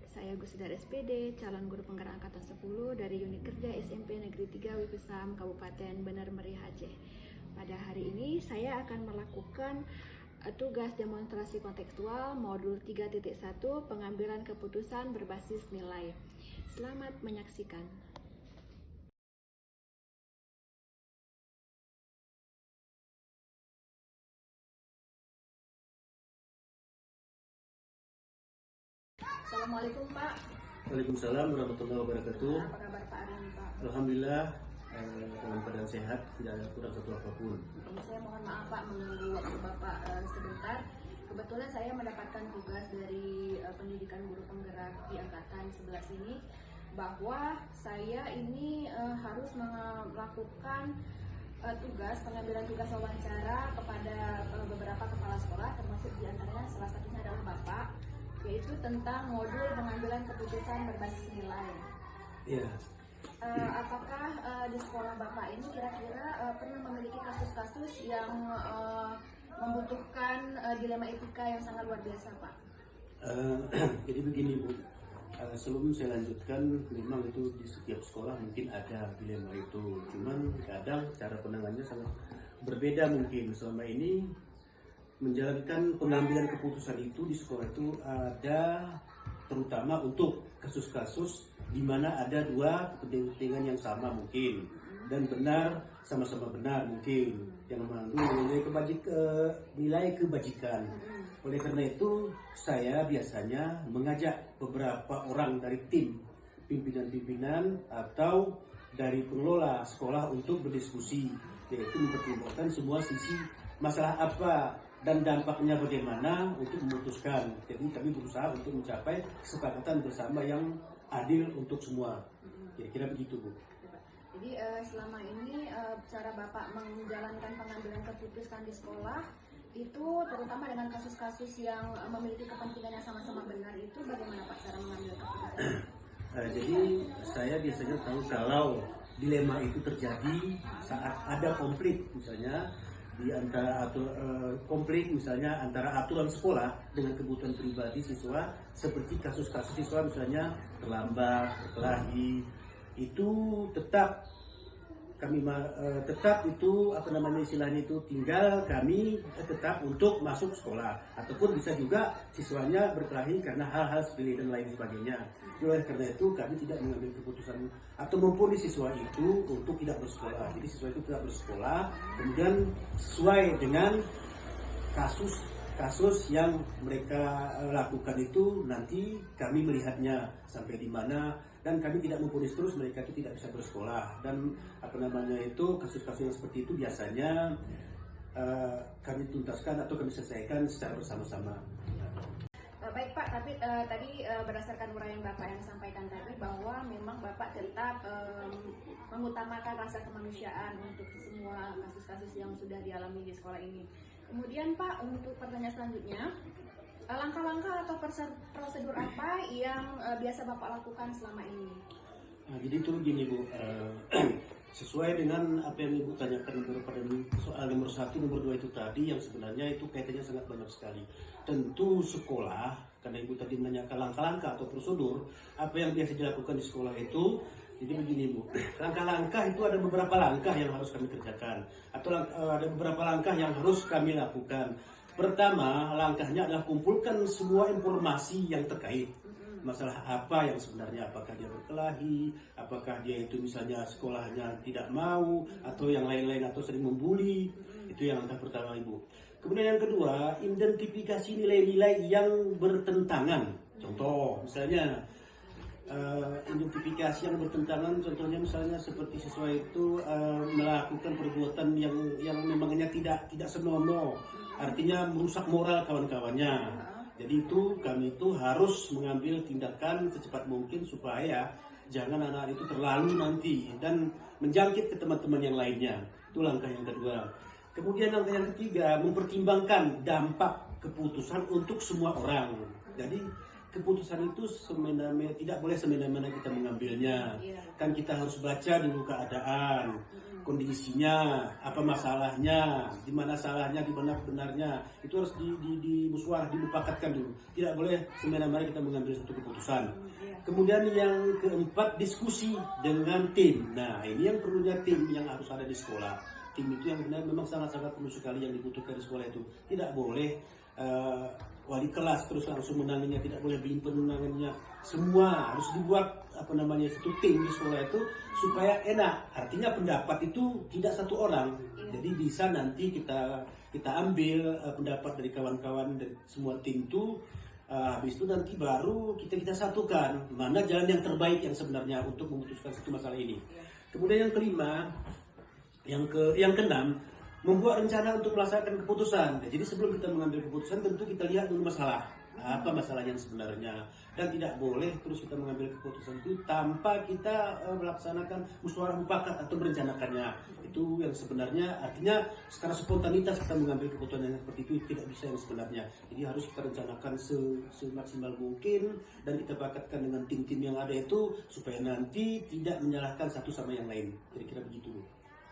Saya Gusdar SPD, calon guru penggerak angkatan 10 dari unit kerja SMP Negeri 3 Wipesam, Kabupaten Bener Meriah Aceh. Pada hari ini saya akan melakukan tugas demonstrasi kontekstual modul 3.1 pengambilan keputusan berbasis nilai. Selamat menyaksikan. Assalamualaikum Pak. Waalaikumsalam warahmatullahi wabarakatuh. Apa kabar Pak hari ini Pak? Alhamdulillah dalam keadaan sehat, tidak ada kurang satu apapun. Saya mohon maaf Pak menunggu waktu Bapak sebentar. Kebetulan saya mendapatkan tugas dari pendidikan guru penggerak di angkatan 11 ini bahwa saya ini harus melakukan pengambilan tugas wawancara kepada beberapa kepala sekolah, termasuk diantaranya salah satunya adalah Bapak, yaitu tentang modul pengambilan keputusan berbasis nilai. Ya. Apakah di sekolah Bapak ini kira-kira pernah memiliki kasus-kasus yang membutuhkan dilema etika yang sangat luar biasa, Pak? Jadi begini Bu, sebelum saya lanjutkan, memang itu di setiap sekolah mungkin ada dilema itu, cuman kadang cara penanganannya sangat berbeda mungkin. Selama ini menjalankan pengambilan keputusan itu di sekolah itu ada terutama untuk kasus-kasus di mana ada dua kepentingan yang sama mungkin dan benar, sama-sama benar mungkin, yang mengandung nilai kebajikan. Oleh karena itu saya biasanya mengajak beberapa orang dari tim pimpinan-pimpinan atau dari pengelola sekolah untuk berdiskusi, yaitu mempertimbangkan semua sisi masalah apa dan dampaknya bagaimana untuk memutuskan. Jadi kami berusaha untuk mencapai kesepakatan bersama yang adil untuk semua. Kira-kira begitu Bu. Jadi selama ini cara Bapak menjalankan pengambilan keputusan di sekolah itu terutama dengan kasus-kasus yang memiliki kepentingan yang sama-sama benar itu bagaimana Pak cara mengambil keputusan? Jadi saya biasanya tahu kalau dilema itu terjadi saat ada konflik, misalnya di antara konflik misalnya antara aturan sekolah dengan kebutuhan pribadi siswa, seperti kasus-kasus siswa misalnya terlambat, berkelahi, itu tetap kami tetap itu istilahnya itu tinggal kami tetap untuk masuk sekolah, ataupun bisa juga siswanya berkelahi karena hal-hal sepele dan lain sebagainya. Oleh karena itu kami tidak mengambil keputusan atau memponis siswa itu untuk tidak bersekolah. Jadi siswa itu tidak bersekolah, kemudian sesuai dengan kasus yang mereka lakukan itu nanti kami melihatnya sampai di mana, dan kami tidak memponis terus mereka itu tidak bisa bersekolah. Dan kasus-kasus yang seperti itu biasanya kami tuntaskan atau kami selesaikan secara bersama-sama. Baik Pak, tapi tadi berdasarkan uraian Bapak yang sampaikan tadi bahwa memang Bapak tetap mengutamakan rasa kemanusiaan untuk semua kasus-kasus yang sudah dialami di sekolah ini. Kemudian Pak, untuk pertanyaan selanjutnya, langkah-langkah atau prosedur apa yang biasa Bapak lakukan selama ini? Jadi itu begini Bu, sesuai dengan apa yang Ibu tanyakan pada soal nomor 1, nomor 2 itu tadi, yang sebenarnya itu kaitannya sangat banyak sekali. Tentu sekolah, karena Ibu tadi menanyakan langkah-langkah atau prosedur, apa yang biasa dilakukan di sekolah itu, jadi begini Bu, langkah-langkah itu ada beberapa langkah yang harus kami kerjakan, atau ada beberapa langkah yang harus kami lakukan. Pertama, langkahnya adalah kumpulkan semua informasi yang terkait. Masalah apa yang sebenarnya, apakah dia berkelahi, apakah dia itu misalnya sekolahnya tidak mau, atau yang lain-lain, atau sering membuli. Itu yang langkah pertama Ibu. Kemudian yang kedua, identifikasi nilai-nilai yang bertentangan. Contoh misalnya identifikasi yang bertentangan, contohnya misalnya seperti siswa itu melakukan perbuatan yang memangnya tidak senonoh, artinya merusak moral kawan-kawannya. Jadi itu kami itu harus mengambil tindakan secepat mungkin supaya jangan anak itu terlalu nanti dan menjangkit ke teman-teman yang lainnya. Itu langkah yang kedua. Kemudian langkah yang ketiga, mempertimbangkan dampak keputusan untuk semua orang. Jadi keputusan itu semena-mena, tidak boleh semena-mena kita mengambilnya. Iya. Kan kita harus baca dulu keadaan, kondisinya, apa masalahnya, di mana salahnya, di mana benarnya. Itu harus dimusyawarah, dimupakatkan dulu. Tidak boleh semena-mena kita mengambil satu keputusan. Kemudian yang keempat, diskusi dengan tim. Nah, ini yang perlunya tim yang harus ada di sekolah. Tim itu yang benar memang sangat-sangat perlu sekali yang dibutuhkan di sekolah itu. Tidak boleh wali kelas terus langsung menangannya, tidak boleh bimbing menangannya. Semua harus dibuat satu tim di sekolah itu supaya enak. Artinya pendapat itu tidak satu orang. Jadi bisa nanti kita ambil pendapat dari kawan-kawan dari semua tim itu. Habis itu nanti baru kita satukan mana jalan yang terbaik yang sebenarnya untuk memutuskan satu masalah ini. Kemudian yang kelima, yang keenam, membuat rencana untuk melaksanakan keputusan. Jadi sebelum kita mengambil keputusan tentu kita lihat dulu masalah. Apa masalahnya sebenarnya, dan tidak boleh terus kita mengambil keputusan itu tanpa kita melaksanakan musyawarah mufakat atau merencanakannya. Itu yang sebenarnya artinya secara spontanitas kita mengambil keputusan yang seperti itu tidak bisa yang sebenarnya. Jadi harus kita rencanakan semaksimal mungkin dan kita pakatkan dengan tim-tim yang ada itu supaya nanti tidak menyalahkan satu sama yang lain. Kira-kira begitu.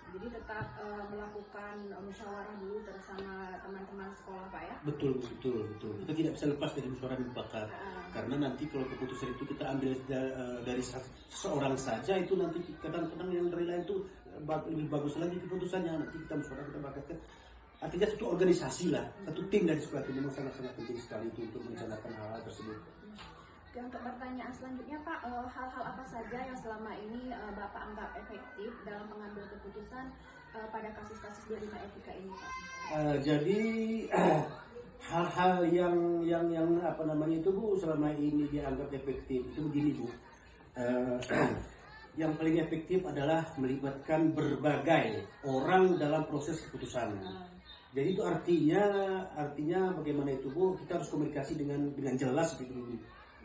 Jadi tetap melakukan musyawarah dulu bersama teman-teman sekolah, Pak ya? Betul. Kita tidak bisa lepas dari musyawarah mufakat. Karena nanti kalau keputusan itu kita ambil dari seorang saja, itu nanti kadang-kadang yang dari lain itu lebih bagus lagi keputusannya. Nanti kita musyawarah, kita pakatkan. Artinya satu organisasi lah, satu tim dari sekolah itu memang sangat-sangat penting sekali itu untuk merencanakan hal-hal tersebut. Yang ke pertanyaan selanjutnya, Pak, hal-hal apa saja yang selama ini Bapak anggap efektif dalam mengambil keputusan pada kasus-kasus di lima etika ini, Pak? Jadi hal-hal yang itu Bu selama ini dianggap efektif itu begini Bu. Yang paling efektif adalah melibatkan berbagai orang dalam proses keputusan. Jadi itu artinya bagaimana itu Bu, kita harus komunikasi dengan jelas gitu.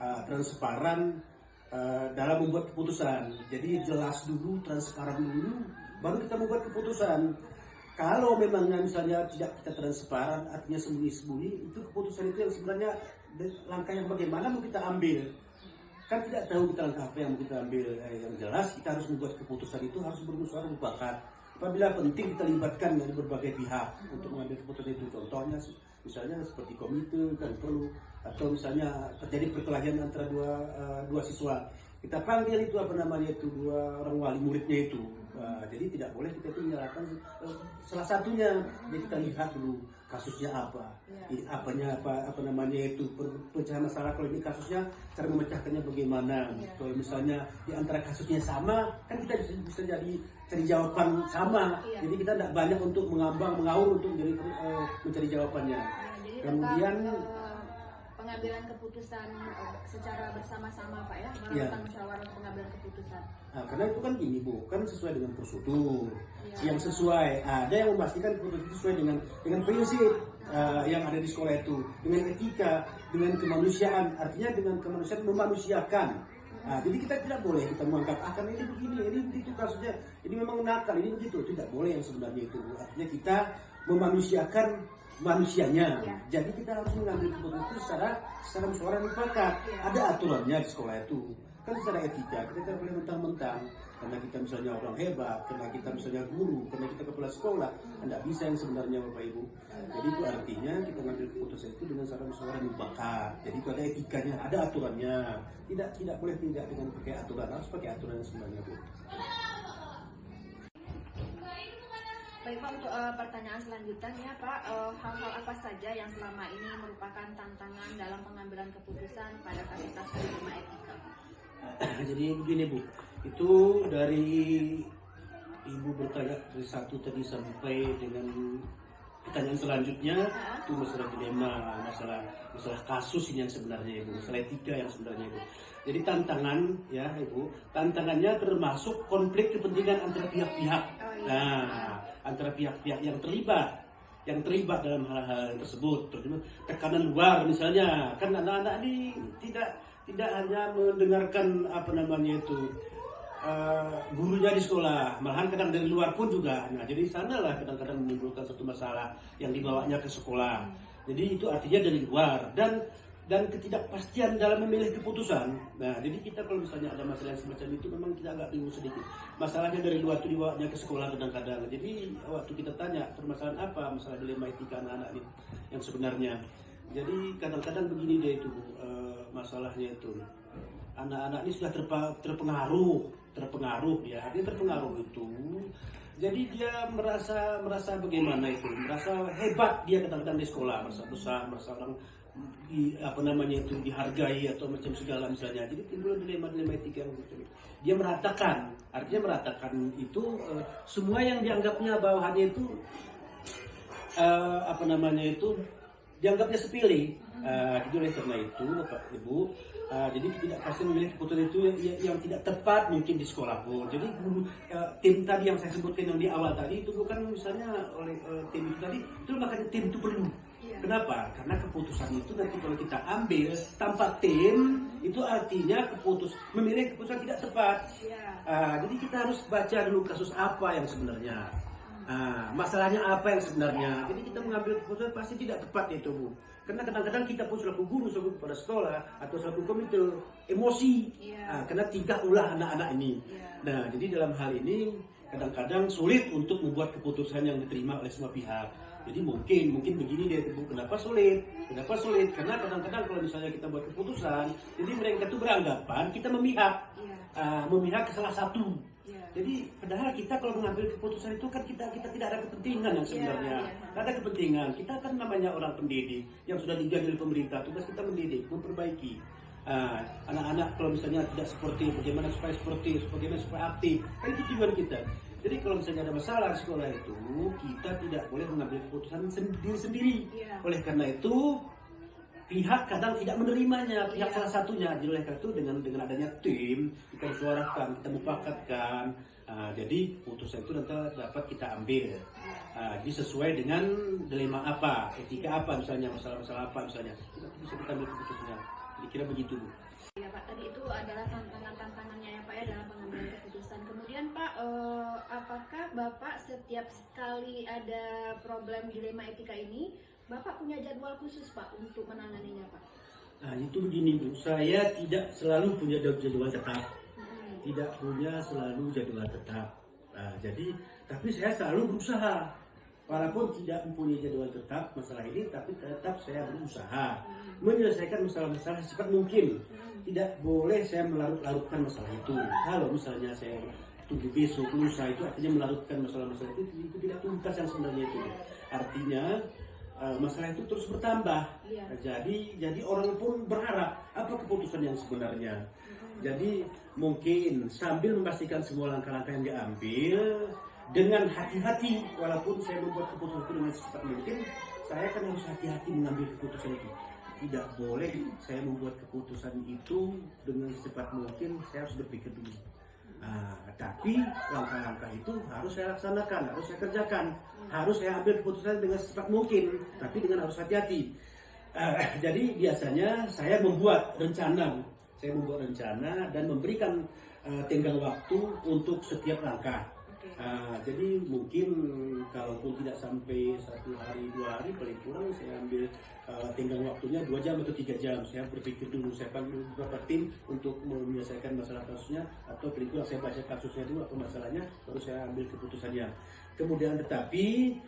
Transparan dalam membuat keputusan. Jadi jelas dulu, transparan dulu, baru kita membuat keputusan. Kalau memangnya misalnya tidak kita transparan, artinya sembunyi-sembunyi, itu keputusan itu yang sebenarnya langkah yang bagaimana mau kita ambil. Kan tidak tahu kita langkah apa yang mau kita ambil. Yang jelas kita harus membuat keputusan itu harus bermusyawarah mufakat. Apabila penting kita libatkan dari berbagai pihak untuk mengambil keputusan itu. Contohnya misalnya seperti komite kan perlu, atau misalnya terjadi perkelahian antara dua siswa, kita panggil itu dua orang wali muridnya itu. Jadi tidak boleh kita itu menyalahkan salah satunya. Jadi kita lihat dulu kasusnya apa, pecahan masalah. Kalau ini kasusnya cara memecahkannya bagaimana. Kalau misalnya di antara kasusnya sama, kan kita bisa jadi cari jawaban sama. Jadi kita tidak banyak untuk mengaur untuk mencari jawabannya. Jadi kemudian pengambilan keputusan secara bersama-sama, Pak ya, melakukan musyawarah untuk pengambilan keputusan. Nah, karena itu kan gini Bu, kan sesuai dengan prosedur yang sesuai. Ada yang memastikan keputusan itu sesuai dengan prinsip yang ada di sekolah itu, dengan etika, dengan kemanusiaan. Artinya dengan kemanusiaan memanusiakan. Nah, jadi kita tidak boleh kita menganggap karena ini begini, ini begitu kasusnya, ini memang nakal, ini begitu. Tidak boleh yang sebenarnya itu. Artinya kita memanusiakan manusianya. Jadi kita harus mengambil keputusan itu secara musyawarah mufakat. Ada aturannya di sekolah itu. Kan secara etika kita tidak boleh mentang-mentang karena kita misalnya orang hebat, karena kita misalnya guru, karena kita kepala sekolah, tidak bisa yang sebenarnya Bapak Ibu. Jadi itu artinya kita mengambil keputusan itu dengan secara musyawarah mufakat. Jadi itu ada etikanya, ada aturannya. Tidak boleh tidak dengan pakai aturan, harus pakai aturan yang sebenarnya Bu. Baik Pak, untuk pertanyaan selanjutnya Pak, hal-hal apa saja yang selama ini merupakan tantangan dalam pengambilan keputusan pada kasus-kasus di lima etika? Jadi begini Bu, itu dari Ibu bertanya dari satu tadi sampai dengan pertanyaan selanjutnya itu masalah dilema, masalah kasus ini yang sebenarnya Ibu, masalah etika yang sebenarnya Ibu. Jadi tantangan ya Ibu, tantangannya termasuk konflik kepentingan antara pihak-pihak. Nah, antara pihak-pihak yang terlibat dalam hal-hal tersebut, terutama tekanan luar misalnya, kan anak-anak ini tidak hanya mendengarkan gurunya di sekolah, malahan kadang dari luar pun juga. Nah, jadi sanalah kadang-kadang menimbulkan satu masalah yang dibawanya ke sekolah. Jadi itu artinya dari luar, dan dan ketidakpastian dalam memilih keputusan. Nah, jadi kita kalau misalnya ada masalah yang semacam itu memang kita agak bingung sedikit. Masalahnya dari luar itu dibawanya ke sekolah kadang-kadang. Jadi waktu kita tanya permasalahan apa, masalah dilema etika anak-anak ini yang sebenarnya. Jadi kadang-kadang begini deh itu masalahnya itu. Anak-anak ini sudah terpengaruh dia. Artinya terpengaruh itu. Jadi dia merasa bagaimana itu, merasa hebat dia kadang-kadang di sekolah, merasa besar, merasa orang dihargai atau macam segala misalnya. Jadi timbul dilema etika yang macam itu. Dia meratakan, artinya meratakan itu semua yang dianggapnya bawahannya itu dianggapnya sepele. Jadi oleh karena itu Bapak Ibu, jadi tidak pasti memilih keputusan itu yang tidak tepat mungkin di sekolah pun. Jadi tim tadi yang saya sebutkan yang di awal tadi itu bukan misalnya oleh tim itu tadi, itu makanya tim itu perlu. Kenapa? Karena keputusan itu nanti kalau kita ambil tanpa tim itu artinya memilih keputusan tidak tepat. Jadi kita harus baca dulu kasus apa yang sebenarnya, masalahnya apa yang sebenarnya. Jadi kita mengambil keputusan pasti tidak tepat itu Bu. Karena kadang-kadang kita pun selaku guru, selaku kepala sekolah atau selaku komite emosi, karena tingkah ulah anak-anak ini. Nah, jadi dalam hal ini kadang-kadang sulit untuk membuat keputusan yang diterima oleh semua pihak. Jadi mungkin begini deh Bu, kenapa sulit? Karena kadang-kadang kalau misalnya kita buat keputusan, jadi mereka itu beranggapan kita memihak ke salah satu. Jadi padahal kita kalau mengambil keputusan itu kan kita tidak ada kepentingan yang sebenarnya. Tidak ada kepentingan. Kita kan namanya orang pendidik yang sudah digaji oleh pemerintah. Tugas kita mendidik, memperbaiki. Anak-anak kalau misalnya tidak seperti bagaimana supaya sportif, bagaimana supaya aktif. Kan itu tujuan kita. Jadi kalau misalnya ada masalah di sekolah itu, kita tidak boleh mengambil keputusan sendiri. Oleh karena itu, pihak kadang tidak menerimanya, pihak salah satunya. Jadi oleh karena itu dengan adanya tim, kita suarakan, kita mufakatkan. Jadi keputusan itu nanti dapat kita ambil. Jadi sesuai dengan dilema apa, etika apa misalnya, masalah-masalah apa misalnya, bisa kita ambil keputusannya. Kira-kira begitu. Ya Pak, tadi itu adalah tantangannya ya Pak ya dalam pengambilan keputusan. Kemudian Pak, apakah Bapak setiap sekali ada problem dilema etika ini, Bapak punya jadwal khusus Pak untuk menanganinya Pak? Nah itu begini Bu, saya tidak selalu punya jadwal tetap. Tidak punya selalu jadwal tetap. Tapi saya selalu berusaha. Walaupun tidak mempunyai jadwal tetap masalah ini, tapi tetap saya berusaha menyelesaikan masalah-masalah secepat mungkin. Tidak boleh saya melarut-larutkan masalah itu. Kalau misalnya saya tunggu besok lusa itu artinya melarutkan masalah-masalah itu tidak tuntas yang sebenarnya itu. Artinya masalah itu terus bertambah. Jadi orang pun berharap apa keputusan yang sebenarnya. Jadi mungkin sambil memastikan semua langkah-langkah yang diambil dengan hati-hati, walaupun saya membuat keputusan itu dengan secepat mungkin, saya kan harus hati-hati mengambil keputusan itu. Tidak boleh saya membuat keputusan itu dengan secepat mungkin, saya harus berpikir dulu. Tapi langkah-langkah itu harus saya laksanakan, harus saya kerjakan, harus saya ambil keputusan dengan secepat mungkin, tapi dengan harus hati-hati. Jadi biasanya saya membuat rencana dan memberikan tenggang waktu untuk setiap langkah. Jadi mungkin kalaupun tidak sampai 1 hari 2 hari, paling kurang saya ambil tenggang waktunya 2 jam atau 3 jam. Saya berpikir dulu, saya panggil beberapa tim untuk menyelesaikan masalah kasusnya, atau paling kurang saya baca kasusnya dulu atau masalahnya, baru saya ambil keputusannya. Kemudian tetapi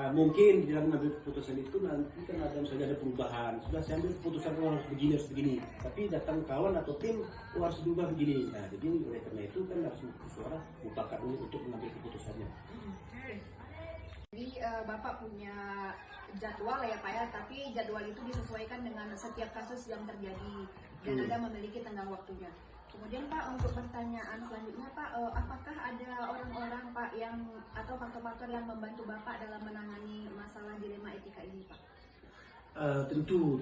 mungkin di dalam mengambil keputusan itu nanti kan ada misalnya ada perubahan. Sudah saya ambil keputusan harus begini, tapi datang kawan atau tim harus berubah begini. Nah, jadi oleh karena itu kan harus suara mufakat untuk mengambil keputusannya. Jadi Bapak punya jadwal ya Pak ya, tapi jadwal itu disesuaikan dengan setiap kasus yang terjadi dan ada memiliki tenggang waktunya. Kemudian Pak, untuk pertanyaan selanjutnya Pak, apakah ada orang-orang Pak yang atau faktor-faktor yang membantu Bapak dalam menangani masalah dilema etika ini Pak? Tentu.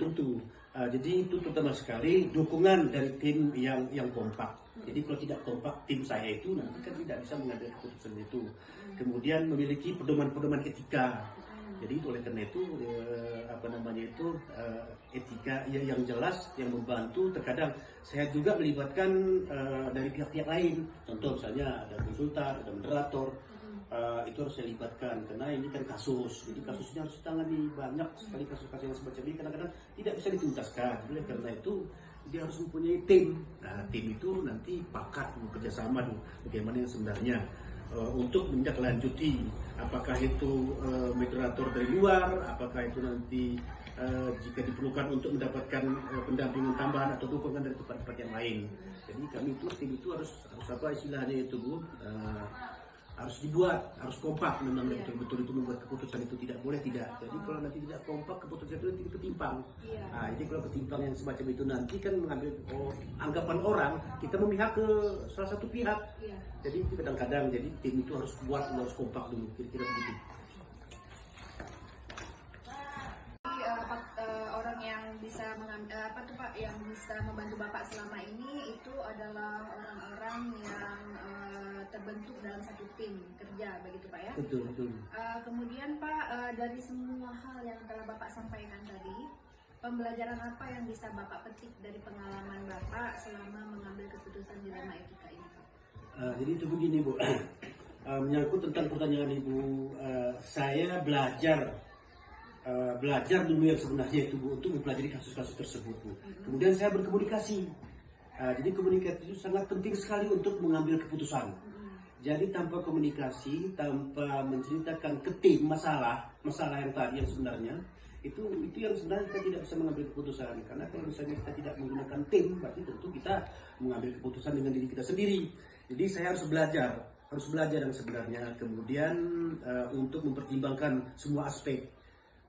Jadi itu terutama sekali dukungan dari tim yang kompak. Jadi kalau tidak kompak tim saya itu nanti kan tidak bisa mengambil keputusan itu. Kemudian memiliki pedoman-pedoman etika. Jadi oleh karena itu etika yang jelas yang membantu. Terkadang saya juga melibatkan dari pihak-pihak lain. Contoh misalnya ada konsultan, ada moderator. itu harus saya libatkan karena ini kan kasus, jadi kasusnya harus ditangani. Banyak sekali kasus-kasus yang semacam ini kadang-kadang tidak bisa dituntaskan. Oleh karena itu dia harus mempunyai tim. Nah, tim itu nanti pakat bekerja sama bagaimana yang sebenarnya untuk menindaklanjuti, apakah itu moderator dari luar, apakah itu nanti jika diperlukan untuk mendapatkan pendampingan tambahan atau dukungan dari tempat-tempat yang lain. Jadi kami itu tim itu harus apa istilahnya itu Bu, harus dibuat, harus kompak memang betul-betul itu membuat keputusan itu tidak boleh tidak. Jadi kalau nanti tidak kompak keputusan itu nanti ketimpang. Nah, jadi kalau ketimpang yang semacam itu nanti kan mengambil anggapan orang kita memihak ke salah satu pihak. Jadi itu kadang-kadang jadi tim itu harus kuat, harus kompak dulu, kira-kira begitu. Orang yang bisa yang bisa membantu Bapak selama ini itu adalah orang-orang yang terbentuk dalam satu tim kerja, begitu Pak ya? Betul, betul. Kemudian Pak, dari semua hal yang telah Bapak sampaikan tadi, pembelajaran apa yang bisa Bapak petik dari pengalaman Bapak selama mengambil keputusan dilema etika ini Pak? Jadi itu begini Bu, menyangkut tentang pertanyaan Ibu, saya belajar dulu yang sebenarnya itu Bu, untuk mempelajari kasus-kasus tersebut Bu. Kemudian saya berkomunikasi. Jadi komunikasi itu sangat penting sekali untuk mengambil keputusan. Jadi tanpa komunikasi, tanpa menceritakan ke tim masalah yang tadi yang sebenarnya itu yang sebenarnya kita tidak bisa mengambil keputusan. Karena kalau misalnya kita tidak menggunakan tim, berarti tentu kita mengambil keputusan dengan diri kita sendiri. Jadi saya harus belajar yang sebenarnya. Kemudian untuk mempertimbangkan semua aspek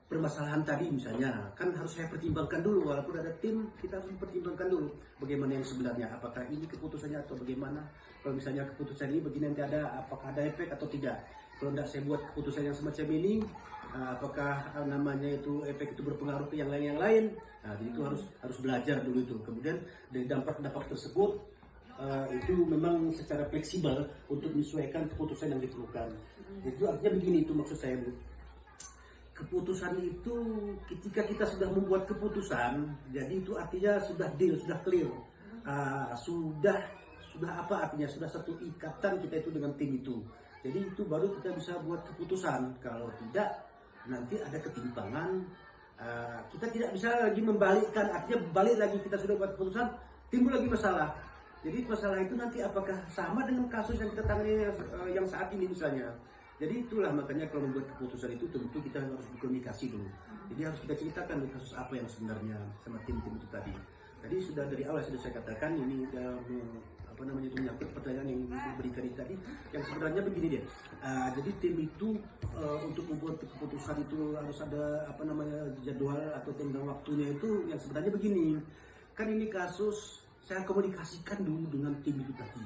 permasalahan tadi misalnya, kan harus saya pertimbangkan dulu. Walaupun ada tim, kita harus mempertimbangkan dulu bagaimana yang sebenarnya, apakah ini keputusannya atau bagaimana. Kalau misalnya keputusan ini begini nanti apakah ada efek atau tidak. Kalau tidak saya buat keputusan yang semacam ini, apakah namanya itu efek itu berpengaruh ke yang lain. Nah, jadi itu harus belajar dulu itu. Kemudian dari dampak-dampak tersebut itu memang secara fleksibel untuk menyesuaikan keputusan yang diperlukan. Itu artinya begini, itu maksud saya Bu. Keputusan itu ketika kita sudah membuat keputusan, jadi itu artinya sudah deal, sudah clear, sudah apa artinya, sudah satu ikatan kita itu dengan tim itu. Jadi itu baru kita bisa buat keputusan. Kalau tidak, nanti ada ketimpangan, kita tidak bisa lagi membalikkan, artinya balik lagi kita sudah buat keputusan, timbul lagi masalah. Jadi masalah itu nanti apakah sama dengan kasus yang kita tangani yang saat ini misalnya. Jadi itulah makanya kalau membuat keputusan itu tentu kita harus berkomunikasi dulu. Jadi harus kita ceritakan kasus apa yang sebenarnya sama tim-tim itu tadi. Tadi sudah dari awal sudah saya katakan ini itu menyangkut pertanyaan yang diberikan tadi. Yang sebenarnya begini deh. Jadi tim itu untuk membuat keputusan itu harus ada jadwal atau tenggang waktunya itu yang sebenarnya begini. Kan ini kasus saya komunikasikan dulu dengan tim itu tadi.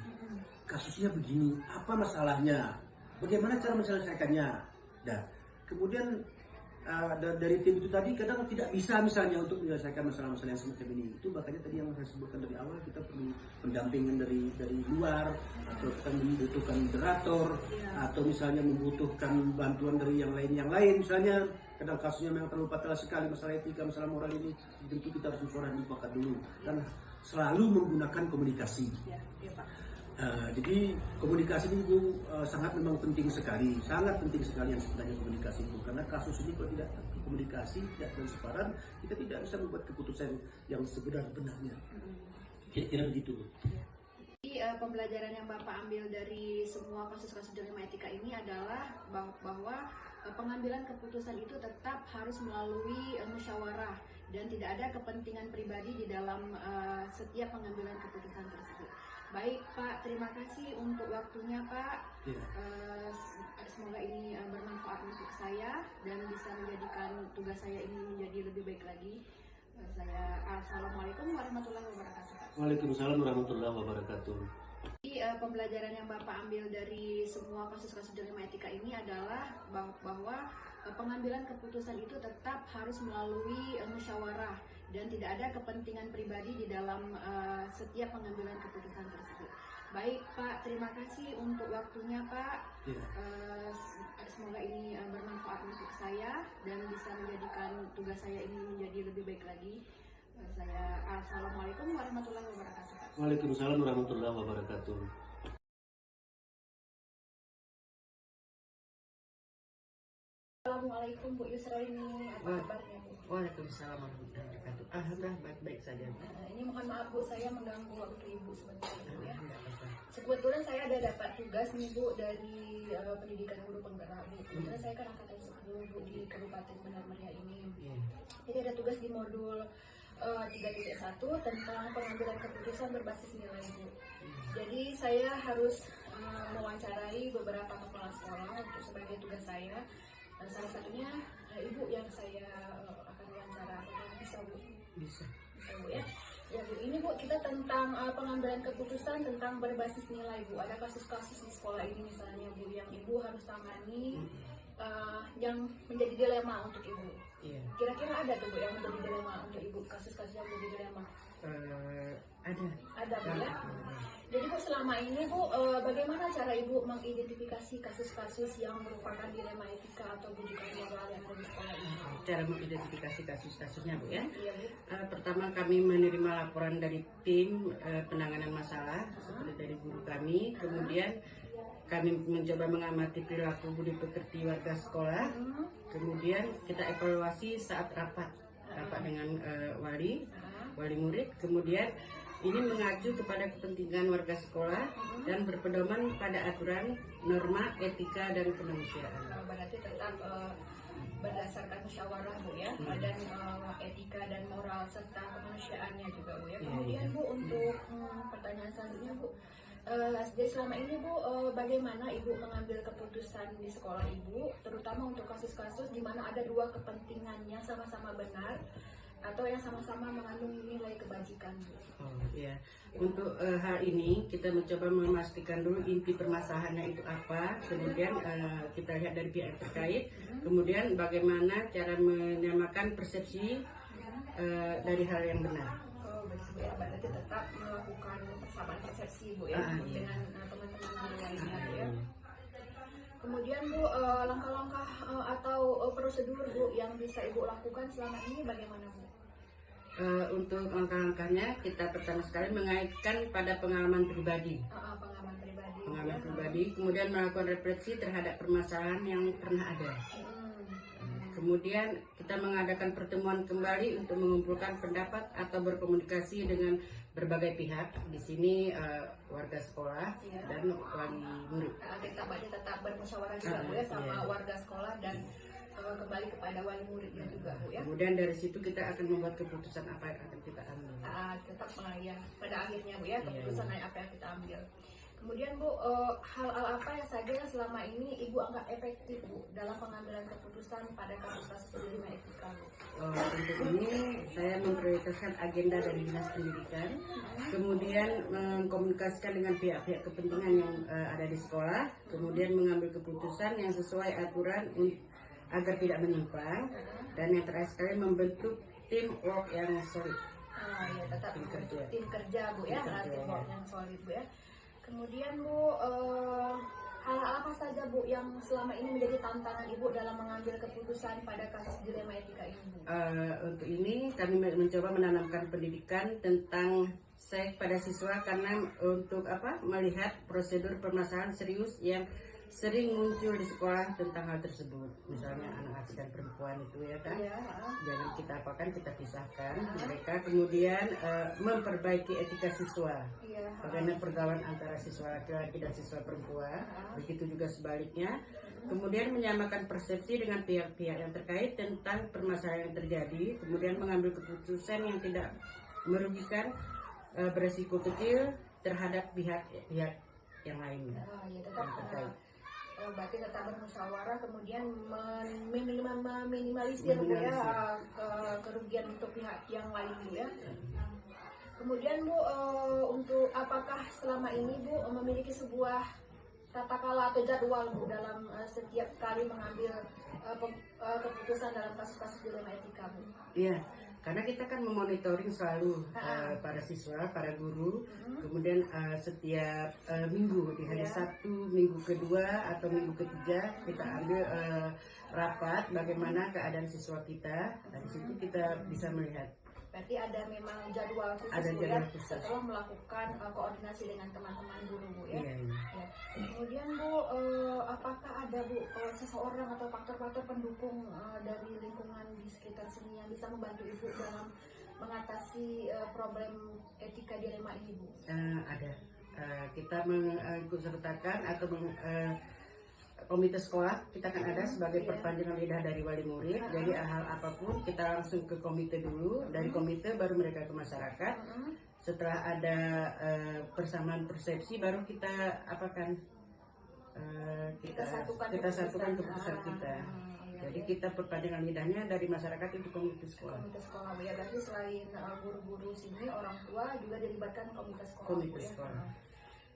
Kasusnya begini, apa masalahnya? Bagaimana cara menyelesaikannya? Nah, kemudian dari tim itu tadi kadang tidak bisa misalnya untuk menyelesaikan masalah-masalah yang semacam ini. Itu makanya tadi yang saya sebutkan dari awal, kita perlu pendampingan dari luar, atau kita membutuhkan moderator, atau misalnya membutuhkan bantuan dari yang lain misalnya. Kadang kasusnya memang terlalu fatal sekali, masalah etika, masalah moral ini, tentu kita harus bersuara dipakat dulu dan selalu menggunakan komunikasi. Jadi komunikasi itu sangat memang penting sekali yang sebenarnya komunikasi itu, karena kasus ini kalau tidak komunikasi, tidak transparan, kita tidak bisa membuat keputusan yang sebenar-benarnya. Kira-kira begitu. Jadi pembelajaran yang Bapak ambil dari semua kasus-kasus dilema etika ini adalah bahwa pengambilan keputusan itu tetap harus melalui musyawarah dan tidak ada kepentingan pribadi di dalam setiap pengambilan keputusan tersebut. Baik Pak, terima kasih untuk waktunya Pak. Semoga ini bermanfaat untuk saya dan bisa menjadikan tugas saya ini menjadi lebih baik lagi. Assalamualaikum warahmatullahi wabarakatuh. Waalaikumsalam warahmatullahi wabarakatuh. Jadi pembelajaran yang Bapak ambil dari semua kasus-kasus dilema etika ini adalah bahwa pengambilan keputusan itu tetap harus melalui musyawarah dan tidak ada kepentingan pribadi di dalam setiap pengambilan keputusan tersebut. Baik Pak, terima kasih untuk waktunya Pak. Semoga ini bermanfaat untuk saya dan bisa menjadikan tugas saya ini menjadi lebih baik lagi. Assalamualaikum warahmatullahi wabarakatuh. Waalaikumsalam warahmatullahi wabarakatuh. Assalamualaikum Bu Yusraini, apa kabarnya Bu? Waalaikumsalam warahmatullahi wabarakatuh. Alhamdulillah baik-baik saja. Ini mohon maaf Bu, saya mengganggu waktu Ibu sebentar Bu ya. Enggak apa-apa. Kebetulan saya ada dapat tugas nih Bu dari pendidikan guru penggerak Bu. Kebetulan saya kan angkatan 10 Bu di Kabupaten Benar Meriah ini. Iya. Jadi ada tugas di modul 3.1 tentang pengambilan keputusan berbasis nilai Bu. Jadi saya harus mewawancarai beberapa kepala sekolah untuk sebagai tugas saya. Dan salah satunya Ibu yang saya akan wawancara. Bisa Bu? Bisa. Bisa Bu ya. Ya Bu, ini Bu kita tentang pengambilan keputusan tentang berbasis nilai Bu. Ada kasus-kasus di sekolah ini misalnya Bu yang Ibu harus tangani yang menjadi dilema untuk Ibu. Iya. Kira-kira ada tuh Bu yang menjadi dilema untuk Ibu, kasus-kasus yang menjadi dilema? Ada. Ada Bu ya. Jadi Bu selama ini Bu bagaimana cara Ibu mengidentifikasi kasus-kasus yang merupakan dilema etika atau bujukan moral yang ada di sekolah ini? Cara mengidentifikasi kasus-kasusnya Bu ya. Iya Bu. Pertama kami menerima laporan dari tim penanganan masalah seperti dari guru kami. Kemudian kami mencoba mengamati perilaku budi pekerti warga sekolah. Kemudian kita evaluasi saat rapat dengan wali murid. Kemudian ini mengacu kepada kepentingan warga sekolah dan berpedoman pada aturan, norma, etika, dan kemanusiaan. Berarti tetap berdasarkan musyawarah Bu ya, dan etika dan moral serta kemanusiaannya juga Bu ya. Kemudian Bu untuk pertanyaan selanjutnya Bu, jadi selama ini Bu bagaimana Ibu mengambil keputusan di sekolah Ibu, terutama untuk kasus-kasus di mana ada dua kepentingan yang sama-sama benar atau yang sama-sama mengandung nilai kebajikan Bu? Oh iya, untuk hal ini kita mencoba memastikan dulu inti permasalahannya itu apa, kemudian kita lihat dari pihak terkait, kemudian bagaimana cara menyamakan persepsi dari hal yang benar. Oh begitu ya, berarti tetap melakukan persamaan persepsi Bu ya dengan teman-teman guru lainnya Bu ya. Kemudian Bu, langkah-langkah atau prosedur Bu yang bisa Ibu lakukan selama ini bagaimana Bu? Untuk langkah-langkahnya kita pertama sekali mengaitkan pada pengalaman pribadi. Pengalaman pribadi. Kemudian melakukan refleksi terhadap permasalahan yang pernah ada. Kemudian kita mengadakan pertemuan kembali untuk mengumpulkan pendapat atau berkomunikasi dengan berbagai pihak. Di sini warga sekolah dan wali murid. Kita tetap bermusyawarah juga Bu ya sama warga sekolah dan kembali kepada wali muridnya juga Bu ya. Kemudian dari situ kita akan membuat keputusan apa yang akan kita ambil. Tetap ya pada akhirnya Bu ya keputusan apa yang kita ambil. Kemudian Bu, hal-hal apa yang saja yang selama ini Ibu anggap efektif Bu dalam pengambilan keputusan pada kasus-kasus dilema etika Bu? Untuk ini saya memprioritaskan agenda dari dinas pendidikan, kemudian mengkomunikasikan dengan pihak-pihak kepentingan yang ada di sekolah, kemudian mengambil keputusan yang sesuai aturan agar tidak menyimpang, dan yang terakhir sekali membentuk tim work yang solid. Ya tetap tim kerja Bu ya, tim work yang solid Bu ya. Kemudian Bu, hal-hal apa saja Bu yang selama ini menjadi tantangan Ibu dalam mengambil keputusan pada kasus dilema etika ini Bu? Untuk ini kami mencoba menanamkan pendidikan tentang safe pada siswa karena untuk melihat prosedur permasalahan serius yang sering muncul di sekolah tentang hal tersebut, misalnya anak laki dan perempuan itu ya kan, jangan kita apakan, kita pisahkan mereka, kemudian memperbaiki etika siswa, bagaimana pergaulan antara siswa laki-laki dan siswa perempuan, begitu juga sebaliknya, kemudian menyamakan persepsi dengan pihak-pihak yang terkait tentang permasalahan yang terjadi, kemudian mengambil keputusan yang tidak merugikan, beresiko kecil terhadap pihak-pihak yang lainnya yang terkait. Berarti tetap bermusyawarah, kemudian meminimalisir Bu ya kerugian untuk pihak yang lain Bu ya. Kemudian Bu, untuk apakah selama ini Bu memiliki sebuah tata kelola atau jadwal Bu dalam setiap kali mengambil keputusan dalam kasus-kasus dilema etika Bu? Iya, karena kita kan memonitoring selalu para siswa, para guru, kemudian setiap minggu di hari Sabtu, minggu kedua atau minggu ketiga kita ambil rapat bagaimana keadaan siswa kita. Di situ kita bisa melihat Berarti ada memang jadwal khusus Ada Bu, jadwal ya, khusus. setelah melakukan koordinasi dengan teman-teman guru Bu ya. Iya, iya. Ya. Kemudian Bu, apakah ada Bu seseorang atau faktor-faktor pendukung dari lingkungan di sekitar sini yang bisa membantu Ibu dalam mengatasi problem etika dilema ini Bu? Ada. Kita mengikut sertakan atau komite sekolah kita kan ada sebagai Iya. perpanjangan lidah dari wali murid. Jadi hal apapun kita langsung ke komite dulu, dari komite baru mereka ke masyarakat. Setelah ada persamaan persepsi baru kita apakan kita satukan keputusan kita. Jadi kita perpanjangan lidahnya dari masyarakat itu komite sekolah. Komite sekolah Bu, ya. Berarti selain guru-guru sini, orang tua juga dilibatkan komite sekolah Bu, Komite ya. sekolah.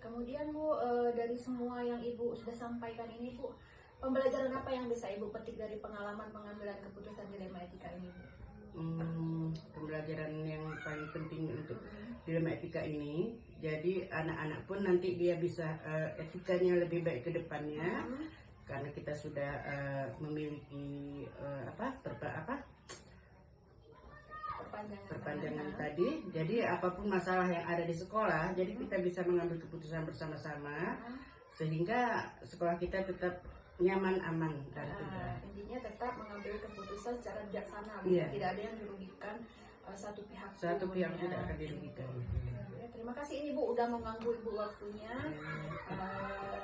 Kemudian Bu, dari semua yang Ibu sudah sampaikan ini Bu, pembelajaran apa yang bisa Ibu petik dari pengalaman pengambilan keputusan dilema etika ini Bu? Pembelajaran yang paling penting untuk dilema etika ini, jadi anak-anak pun nanti dia bisa etikanya lebih baik ke depannya, karena kita sudah memiliki perpanjangan tadi. Jadi apapun masalah yang ada di sekolah, jadi kita bisa mengambil keputusan bersama-sama sehingga sekolah kita tetap nyaman, aman dan tentram. Intinya tetap mengambil keputusan secara bijaksana, Iya. tidak ada yang dirugikan satu pihak. Satu pun, pihak ya. tidak akan dirugikan. Ya, terima kasih ini Bu udah mengganggu Ibu waktunya,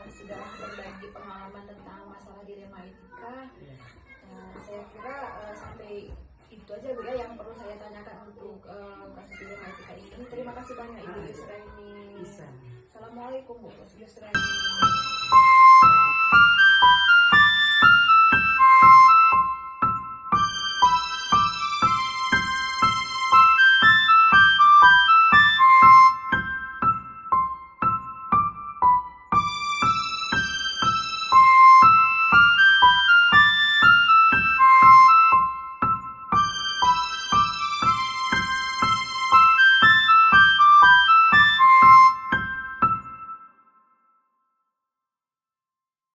sudah berbagi pengalaman tentang masalah dilema etika. Saya kira sampai itu aja Bu ya yang perlu saya tanyakan untuk kasus dilema etika ini. Terima kasih banyak Ibu Yusraini. Bisa. Assalamualaikum Bu Yusraini.